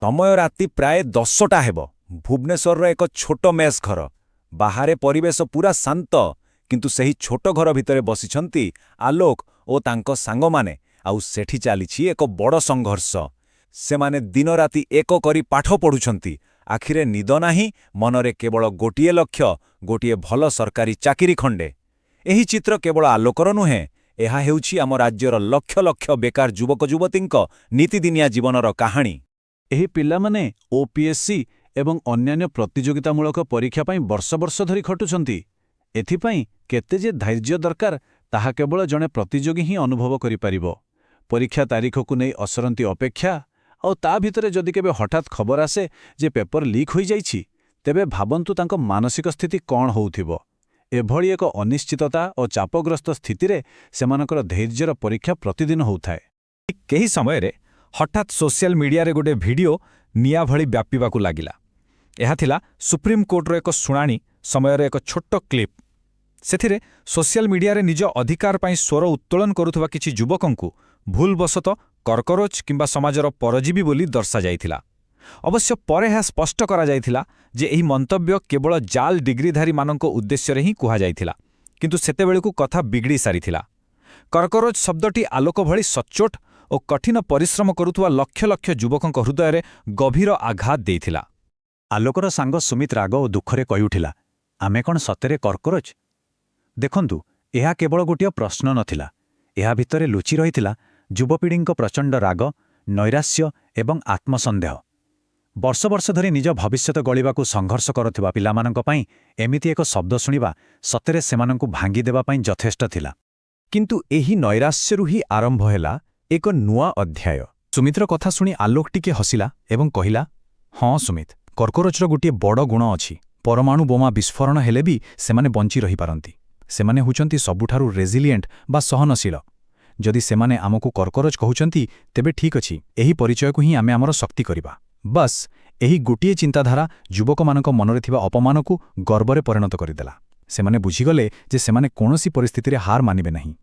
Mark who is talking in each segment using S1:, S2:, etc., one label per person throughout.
S1: समय राति प्राय 10टा हेब। भुवनेश्वर एक छोट मेस घर। बाहरे परिवेश पूरा शांत, किंतु सही छोट घर भितरे बसिछंती आलोक ओ तांको सांगमाने। आउ सेठी चालिछि एक बड़ संघर्ष। सेमाने दिन राति एक करी पाठ पढ़ुछंती। आखिरे निद नाही, मनरे केवल गोटिए लक्ष्य, गोटिए भल सरकारी चाकिरी खंडे। एही चित्र केवल आलोकर नुहे, एहा हेउछि आम राज्यर लक्ष लक्ष बेकार युवक युवतींक नीतिदिनिया जीवनर काहानी।
S2: ଏହି ପିଲାମାନେ ଓପିଏସସି ଏବଂ ଅନ୍ୟାନ୍ୟ ପ୍ରତିଯୋଗିତାମୂଳକ ପରୀକ୍ଷା ପାଇଁ ବର୍ଷ ବର୍ଷ ଧରି ଖଟୁଛନ୍ତି। ଏଥିପାଇଁ କେତେ ଯେ ଧୈର୍ଯ୍ୟ ଦରକାର ତାହା କେବଳ ଜଣେ ପ୍ରତିଯୋଗୀ ହିଁ ଅନୁଭବ କରିପାରିବ। ପରୀକ୍ଷା ତାରିଖକୁ ନେଇ ଅସରନ୍ତି ଅପେକ୍ଷା, ଆଉ ତା ଭିତରେ ଯଦି କେବେ ହଠାତ୍ ଖବର ଆସେ ଯେ ପେପର ଲିକ୍ ହୋଇଯାଇଛି, ତେବେ ଭାବନ୍ତୁ ତାଙ୍କ ମାନସିକ ସ୍ଥିତି କ'ଣ ହେଉଥିବ। ଏଭଳି ଏକ ଅନିଶ୍ଚିତତା ଓ ଚାପଗ୍ରସ୍ତ ସ୍ଥିତିରେ ସେମାନଙ୍କର ଧୈର୍ଯ୍ୟର ପରୀକ୍ଷା ପ୍ରତିଦିନ ହେଉଥାଏ।
S1: କେହି ସମୟରେ हठात सोशल मीडिया रे गोटे वीडियो निया भली व्यापीवाकू लागिला। एहा थिला सुप्रीम कोर्टर एक शुणाणी समय एक छोट क्लिप। सेथिरे सोशल मीडिया रे निज अधिकार पाई स्वर उत्तोलन करुथुवा किछि युवकंकु भूलवशत कर्करोच किंबा समाजर परजीवी बोली दर्शा जाइथिला। अवश्य परे ଏହା स्पष्ट करा जाइथिला जे एही मंतव्य केवल जाल डिग्रीधारी मानक उद्देश्य रे ही कुहा जाइथिला, किंतु सेतेबेळेकू कथा बिगड़ी सारिथिला। कर्करोच शब्दटी आलोक भली सच्चोट और कठिन परिश्रम करुवा लक्ष लक्ष युवकों हृदय में गभीर आघात देइथिला।
S2: आलोकर सांग सुमित राग और दुखरे कहि उठिला, आमे कौन सतेरे कर्करोच? देखंतु, यह केवल गोटे प्रश्न नथिला। यह भितरे लुचि रहिथिला युवपीढ़ी प्रचंड राग, नैराश्य एवं आत्मसंदेह। वर्ष वर्ष धरी निज भविष्यत गलिबाकू संघर्ष करुवा पिलामानंक पई एमिति एक शब्द शुणिबा सतेरे सेमानंकू भांगी देबा पई यथेष्ट थिला।
S1: किंतु एही नैराश्यरू ही आरंभ हेला एक नुआ अध्याय। सुमित्र कथा शुणी आलोक टिके हसिला एवं कहिला, हाँ सुमित, कर्करोचर गोटे बड़ गुण अछि। परमाणु बोमा विस्फोरण हेले भी सेमाने बंची रही पारंती। सेमाने हुचंती सबुठारु रेजिलिएंट बा सहनशील। जदि सेमाने आमकू कर्करोच कहउचंती तेबे ठीक अछि, एही परिचयकू ही आमे आमर शक्ति करिबा। बस एही गोटिए चिंताधारा युवकमानक मनरे थिबा अपमानकू गर्वरे परिणत करिदेला। सेमाने बुझिगले जे सेमाने कोनोसी परिस्थितिरे हार मानिबे नहीं।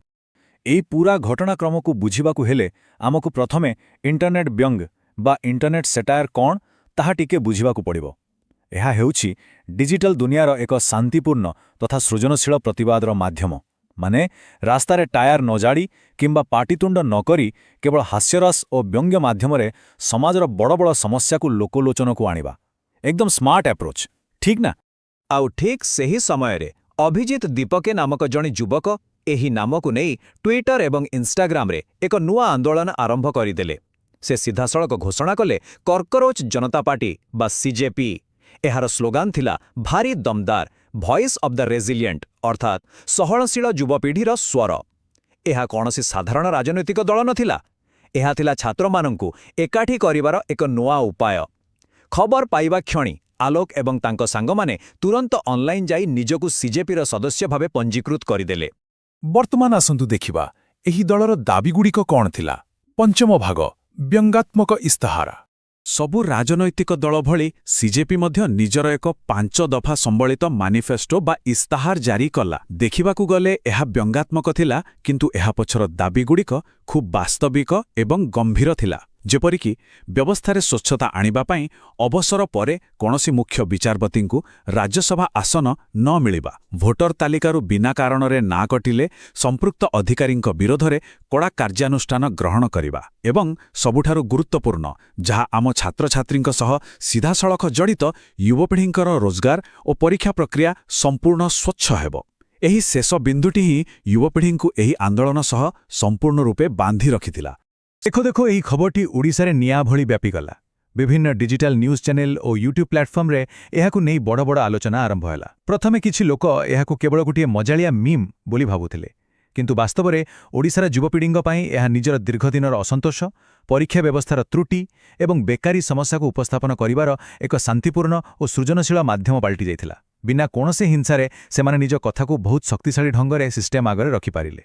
S1: एई पूरा घटनाक्रम को बुझिबाकू हेले आमकू प्रथमे इंटरनेट व्यंग बा इंटरनेट सेटायर कौन ताहा टिके बुझिबाकू पड़िबो। एहा हेउछि डिजिटल दुनियार एक शांतिपूर्ण तथा सृजनशील प्रतिवादर माध्यम। माने रास्तारे टायर नजाड़ी किंबा पाटितुंड नकरी केवल हास्यरस और व्यंग्य माध्यमरे समाजर बड़ बड़ समस्या को लोकलोचन को आनिबा एकदम स्मार्ट एप्रोच, ठीक ना?
S3: आउ ठीक सही समय अभिजित दीपके नामक जणे युवक एही नामकू नहीं ट्विटर एवं इंस्टाग्राम रे एक नुआ आंदोलन आरंभ करदेले। से सीधासळख घोषणा कले कर्करोच जनता पार्टी बा सीजेपी। एहार स्लोगान थिला भारी दमदार, भॉइस ऑफ द रेजिलिएंट, अर्थात सहनशील युवपीढ़ीर स्वर। एहा कौनसी साधारण राजनैतिक दल नथिला। एहा थिला छात्रमानंकू एकाठी करिवार एक नुआ उपाय। खबर पाइबा क्षणी आलोक एवं तांको सांगमाने तुरंत ऑनलाइन जाई निजकू सीजेपीर सदस्य भावे पंजीकृत करदेले।
S4: वर्तमान आसंतु देखिबा एही दलर दाबीगुड़िक कौन थिला। पंचम भाग, व्यंगात्मक इस्ताहार।
S2: सबु राजनैतिक दल भली सीजेपी मध्य निजर एक 5 दफा संबलित मानिफेस्टो बा इस्ताहार जारी कला। देखिबाकू गले एहा व्यंगात्मक थिला, किंतु एहा पछर दाबीगुड़िक खूब वास्तविक एवं गंभीर थिला। जेपरिकी व्यवस्थारे स्वच्छता आनिबा पाई अवसर परे कौनसी मुख्य विचारपतिंकू राज्यसभा आसन न मिलिबा, भोटर तालिकारु बिना कारणरे ना कटिले संपृक्त अधिकारींक विरोधरे कड़ा कार्यानुष्ठान ग्रहण करिबा, एवं सबुठारु गुरुत्वपूर्ण जहा आम छात्र छात्रींक सह सीधासळख जड़ित युवपीढ़ींकर रोजगार और परीक्षा प्रक्रिया संपूर्ण स्वच्छ हेबो। एही शेष बिंदुटी ही युवपीढ़ींकू एही आंदोलन सह संपूर्ण रूपे बांधी रखिथिला।
S1: देखो देखो यही खबरटी ओडिशारे निया भली व्यापीगला। विभिन्न डिजिटल न्यूज चैनल और यूट्यूब प्लेटफॉर्म रे एहाकू नहीं बड़ बड़ आलोचना आरंभ होला। प्रथमे किछि लोक एहाकू केवल गोटे मजालिया मीम बोली भाबुथिले, किंतु वास्तव में ओडिशार युवपीढ़ींक पई एहा निजर दीर्घदिनर असंतोष, परीक्षा व्यवस्थार त्रुटि एवं बेकारी समस्या को उपस्थापन करिवार एक शांतिपूर्ण और सृजनशील माध्यम पाल्टी जाइथिला। बिना कोनोसी हिंसारे सेमाने निज कथाकू बहुत शक्तिशाली ढंगरे सिस्टेम आगरे रखि पारिले।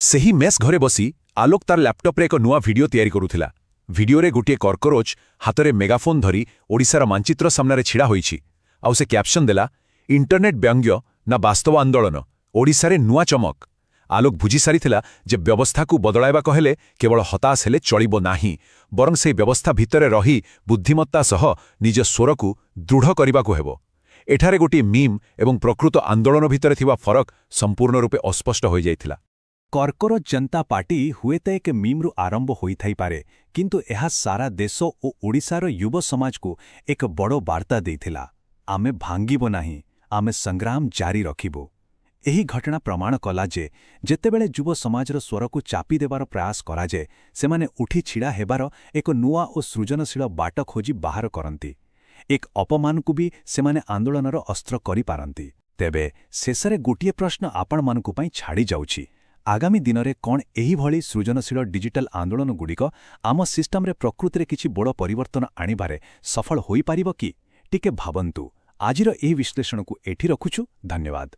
S4: सेही मेस घरे बसी आलोक तार लैपटॉप रे एक नुआ वीडियो तैयारी करुथिला। वीडियो रे गोटे कर्करोच हाथरे मेगाफोन धरी ओडिशार मानचित्र सामने छिड़ा होईछि। आउ से कैप्शन देला, इंटरनेट व्यंग्य ना वास्तव आंदोलन, ओडिशारे नुआ चमक। ଆଲୋକ ବୁଝିସାରିଥିଲା ଯେ ବ୍ୟବସ୍ଥାକୁ ବଦଳାଇବାକୁ ହେଲେ କେବଳ ହତାଶ ହେଲେ ଚଳିବ ନାହିଁ, ବରଂ ସେହି ବ୍ୟବସ୍ଥା ଭିତରେ ରହି ବୁଦ୍ଧିମତ୍ତା ସହ ନିଜ ସ୍ୱରକୁ ଦୃଢ଼ କରିବାକୁ ହେବ। ଏଠାରେ ଗୋଟିଏ ମିମ୍ ଏବଂ ପ୍ରକୃତ ଆନ୍ଦୋଳନ ଭିତରେ ଥିବା ଫରକ ସମ୍ପୂର୍ଣ୍ଣ ରୂପେ ଅସ୍ପଷ୍ଟ ହୋଇଯାଇଥିଲା।
S1: କର୍କରୋଚ ଜନତା ପାର୍ଟି ହୁଏତ ଏକ ମିମ୍ରୁ ଆରମ୍ଭ ହୋଇଥାଇପାରେ, କିନ୍ତୁ ଏହା ସାରା ଦେଶ ଓ ଓଡ଼ିଶାର ଯୁବ ସମାଜକୁ ଏକ ବଡ଼ ବାର୍ତ୍ତା ଦେଇଥିଲା। ଆମେ ଭାଙ୍ଗିବ ନାହିଁ, ଆମେ ସଂଗ୍ରାମ ଜାରି ରଖିବୁ। ଏହି ଘଟଣା ପ୍ରମାଣ କଲା ଯେ ଯେତେବେଳେ ଯୁବ ସମାଜର ସ୍ୱରକୁ ଚାପି ଦେବାର ପ୍ରୟାସ କରାଯାଏ, ସେମାନେ ଉଠି ଛିଡ଼ା ହେବାର ଏକ ନୂଆ ଓ ସୃଜନଶୀଳ ବାଟ ଖୋଜି ବାହାର କରନ୍ତି। ଏକ ଅପମାନକୁ ବି ସେମାନେ ଆନ୍ଦୋଳନର ଅସ୍ତ୍ର କରିପାରନ୍ତି। ତେବେ ଶେଷରେ ଗୋଟିଏ ପ୍ରଶ୍ନ ଆପଣମାନଙ୍କ ପାଇଁ ଛାଡ଼ି ଯାଉଛି। ଆଗାମୀ ଦିନରେ କ'ଣ ଏହିଭଳି ସୃଜନଶୀଳ ଡିଜିଟାଲ ଆନ୍ଦୋଳନଗୁଡ଼ିକ ଆମ ସିଷ୍ଟମରେ ପ୍ରକୃତିରେ କିଛି ବଡ଼ ପରିବର୍ତ୍ତନ ଆଣିବାରେ ସଫଳ ହୋଇପାରିବ କି? ଟିକେ ଭାବନ୍ତୁ। ଆଜିର ଏହି ବିଶ୍ଳେଷଣକୁ ଏଠି ରଖୁଛୁ। ଧନ୍ୟବାଦ।